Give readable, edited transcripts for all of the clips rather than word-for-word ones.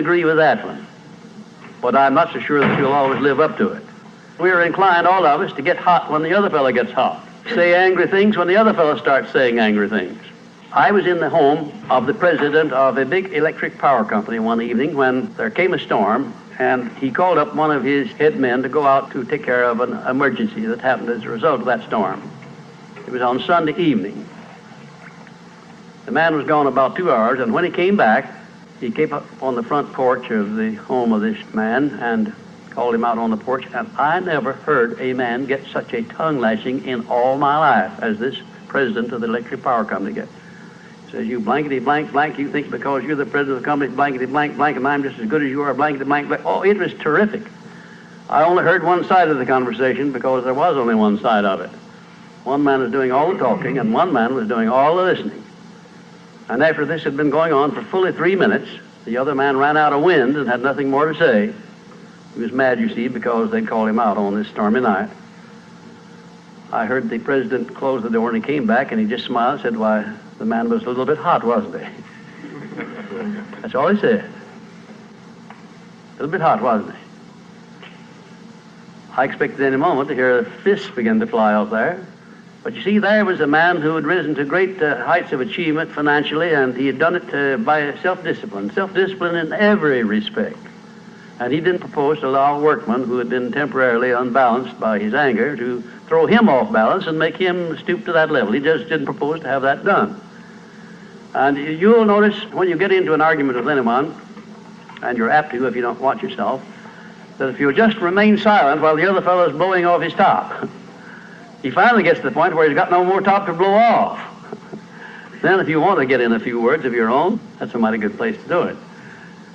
agree with that one, but I'm not so sure that you'll always live up to it. We're inclined, all of us, to get hot when the other fellow gets hot. Say angry things when the other fellow starts saying angry things. I was in the home of the president of a big electric power company one evening when there came a storm, and he called up one of his head men to go out to take care of an emergency that happened as a result of that storm. It was on Sunday evening. The man was gone about 2 hours, and when he came back, he came up on the front porch of the home of this man and called him out on the porch, and I never heard a man get such a tongue lashing in all my life as this president of the electric power company gets. He says, "You blankety blank blank, you think because you're the president of the company, blankety blank blank, and I'm just as good as you are, blankety blank blank." Oh, it was terrific. I only heard one side of the conversation because there was only one side of it. One man was doing all the talking, and one man was doing all the listening. And after this had been going on for fully 3 minutes, the other man ran out of wind and had nothing more to say. He was mad, you see, because they'd called him out on this stormy night. I heard the president close the door, and he came back, and he just smiled and said, "Why, the man was a little bit hot, wasn't he?" That's all he said. A little bit hot, wasn't he? I expected any moment to hear fists begin to fly out there. But you see, there was a man who had risen to great heights of achievement financially, and he had done it by self-discipline in every respect. And he didn't propose to allow a workman who had been temporarily unbalanced by his anger to throw him off balance and make him stoop to that level. He just didn't propose to have that done. And you'll notice when you get into an argument with anyone, and you're apt to if you don't watch yourself, that if you'll just remain silent while the other fellow's blowing off his top, he finally gets to the point where he's got no more top to blow off. Then if you want to get in a few words of your own, that's a mighty good place to do it.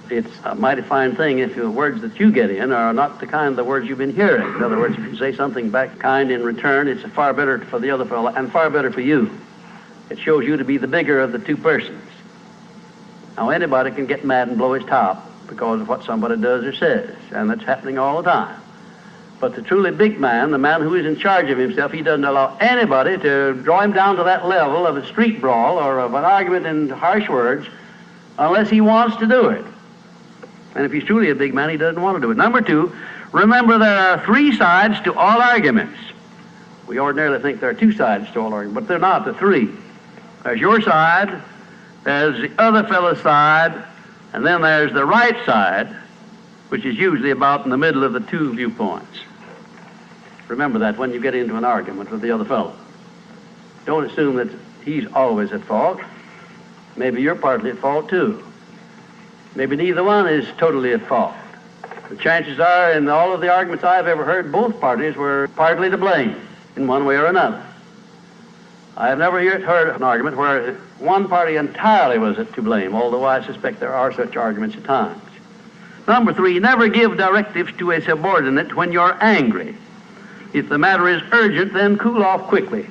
It's a mighty fine thing if the words that you get in are not the kind of the words you've been hearing. In other words, if you say something back kind in return, it's far better for the other fellow and far better for you. It shows you to be the bigger of the two persons. Now, anybody can get mad and blow his top because of what somebody does or says, and that's happening all the time. But the truly big man, the man who is in charge of himself, he doesn't allow anybody to draw him down to that level of a street brawl or of an argument in harsh words unless he wants to do it. And if he's truly a big man, he doesn't want to do it. Number two, remember there are 3 sides to all arguments. We ordinarily think there are 2 sides to all arguments, but they're not, they're 3. There's your side, there's the other fellow's side, and then there's the right side, which is usually about in the middle of the 2 viewpoints. Remember that when you get into an argument with the other fellow. Don't assume that he's always at fault. Maybe you're partly at fault too. Maybe neither one is totally at fault. The chances are, in all of the arguments I've ever heard, both parties were partly to blame in one way or another. I have never heard an argument where one party entirely was to blame, although I suspect there are such arguments at times. Number 3, never give directives to a subordinate when you're angry. If the matter is urgent, then cool off quickly.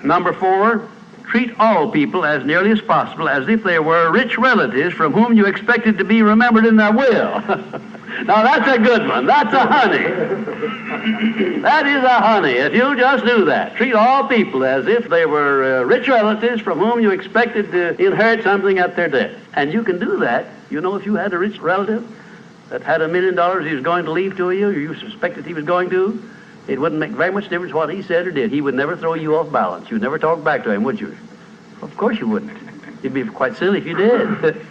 Number 4, treat all people as nearly as possible as if they were rich relatives from whom you expected to be remembered in their will. Now that's a good one. That's a honey. That is a honey. If you just do that, treat all people as if they were rich relatives from whom you expected to inherit something at their death. And you can do that. You know, if you had a rich relative that had $1 million he was going to leave to you, or you suspected he was going to, it wouldn't make very much difference what he said or did. He would never throw you off balance. You'd never talk back to him, would you? Of course you wouldn't. You'd be quite silly if you did.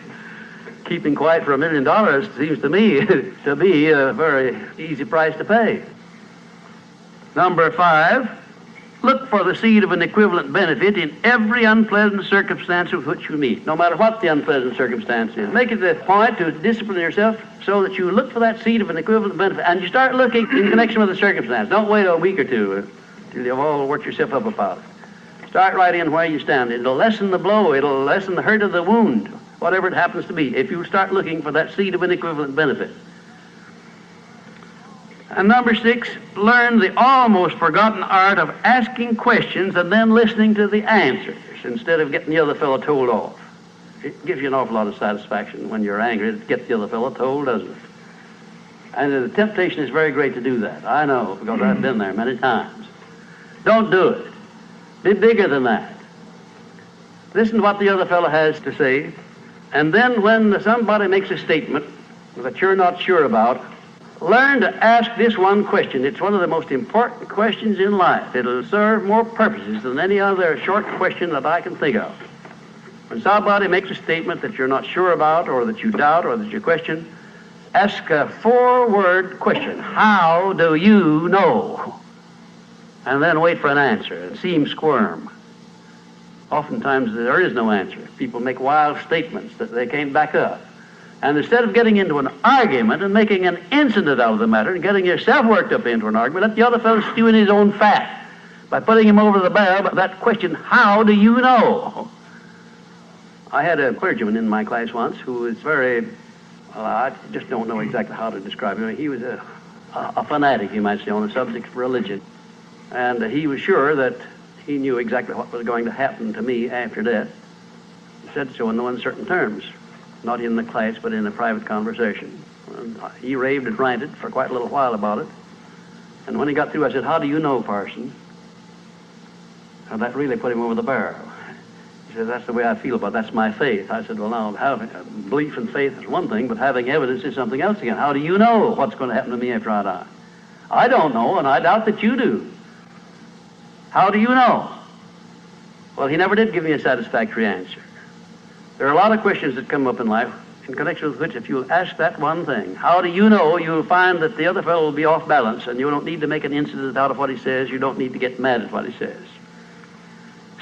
Keeping quiet for $1 million seems to me to be a very easy price to pay. Number 5, look for the seed of an equivalent benefit in every unpleasant circumstance with which you meet, no matter what the unpleasant circumstance is. Make it a point to discipline yourself so that you look for that seed of an equivalent benefit, and you start looking in connection with the circumstance. Don't wait a week or two till you've all worked yourself up about it. Start right in where you stand. It'll lessen the blow. It'll lessen the hurt of the wound, whatever it happens to be, if you start looking for that seed of an equivalent benefit. And number 6, learn the almost forgotten art of asking questions and then listening to the answers instead of getting the other fellow told off. It gives you an awful lot of satisfaction when you're angry to get the other fellow told, doesn't it? And the temptation is very great to do that. I know, because I've been there many times. Don't do it. Be bigger than that. Listen to what the other fellow has to say, And then when somebody makes a statement that you're not sure about, learn to ask this one question. It's one of the most important questions in life. It'll serve more purposes than any other short question that I can think of. When somebody makes a statement that you're not sure about, or that you doubt, or that you question, ask a 4-word question. How do you know? And then wait for an answer and see him squirm. Oftentimes there is no answer. People make wild statements that they can't back up. And instead of getting into an argument and making an incident out of the matter and getting yourself worked up into an argument, let the other fellow stew in his own fat by putting him over the barrel by that question, how do you know? I had a clergyman in my class once who was very, well, I just don't know exactly how to describe him. He was a fanatic, you might say, on the subject of religion. And he was sure that he knew exactly what was going to happen to me after death. He said so in no uncertain terms. Not in the class, but in a private conversation. And he raved and ranted for quite a little while about it. And when he got through, I said, how do you know, parson? And that really put him over the barrel. He said, that's the way I feel about it. That's my faith. I said, well, now, having belief and faith is one thing, but having evidence is something else again. How do you know what's going to happen to me after I die? I don't know, and I doubt that you do. How do you know? Well, he never did give me a satisfactory answer. There are a lot of questions that come up in life in connection with which, if you ask that one thing, how do you know, you'll find that the other fellow will be off balance, and you don't need to make an incident out of what he says. You don't need to get mad at what he says.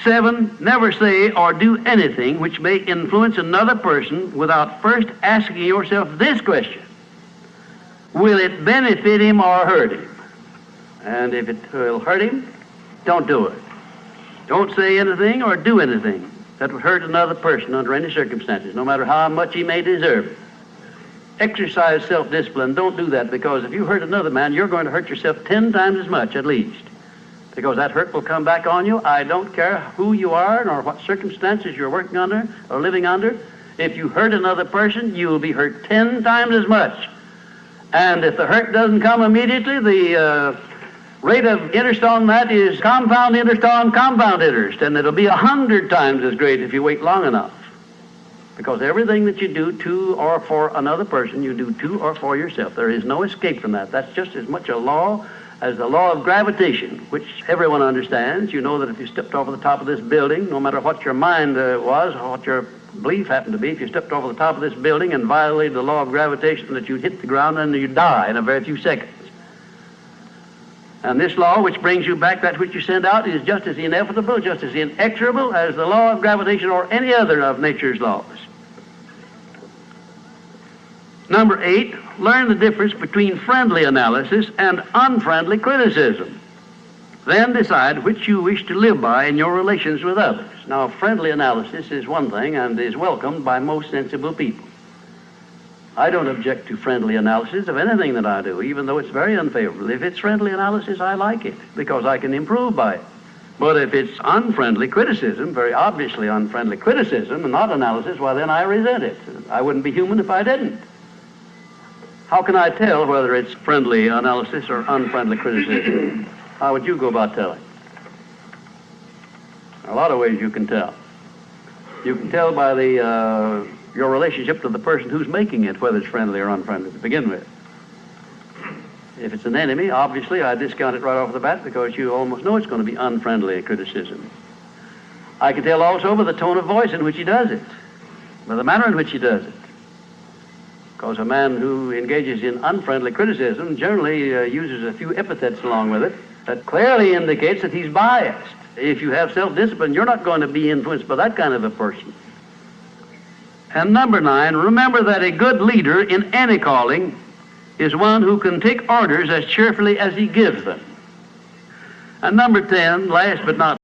7, never say or do anything which may influence another person without first asking yourself this question: will it benefit him or hurt him? And if it will hurt him, don't do it. Don't say anything or do anything that would hurt another person under any circumstances, no matter how much he may deserve it. Exercise self-discipline. Don't do that, because if you hurt another man, you're going to hurt yourself 10 times as much, at least, because that hurt will come back on you. I don't care who you are nor what circumstances you're working under or living under. If you hurt another person, you will be hurt 10 times as much. And if the hurt doesn't come immediately, the rate of interest on that is compound interest on compound interest, and it'll be 100 times as great if you wait long enough. Because everything that you do to or for another person, you do to or for yourself. There is no escape from that. That's just as much a law as the law of gravitation, which everyone understands. You know that if you stepped over the top of this building, no matter what your mind was or what your belief happened to be, if you stepped over the top of this building and violated the law of gravitation, that you'd hit the ground and you'd die in a very few seconds. And this law, which brings you back that which you send out, is just as inevitable, just as inexorable as the law of gravitation or any other of nature's laws. Number 8, learn the difference between friendly analysis and unfriendly criticism. Then decide which you wish to live by in your relations with others. Now, friendly analysis is one thing and is welcomed by most sensible people. I don't object to friendly analysis of anything that I do, even though it's very unfavorable. If it's friendly analysis, I like it, because I can improve by it. But if it's unfriendly criticism, very obviously unfriendly criticism, and not analysis, well, then I resent it. I wouldn't be human if I didn't. How can I tell whether it's friendly analysis or unfriendly criticism? How would you go about telling? There are a lot of ways you can tell. You can tell by your relationship to the person who's making it, whether it's friendly or unfriendly to begin with. If it's an enemy, obviously I discount it right off the bat, because you almost know it's going to be unfriendly criticism. I can tell also by the tone of voice in which he does it, by the manner in which he does it. Because a man who engages in unfriendly criticism generally uses a few epithets along with it that clearly indicates that he's biased. If you have self-discipline, you're not going to be influenced by that kind of a person. And number 9, remember that a good leader in any calling is one who can take orders as cheerfully as he gives them. And number 10, last but not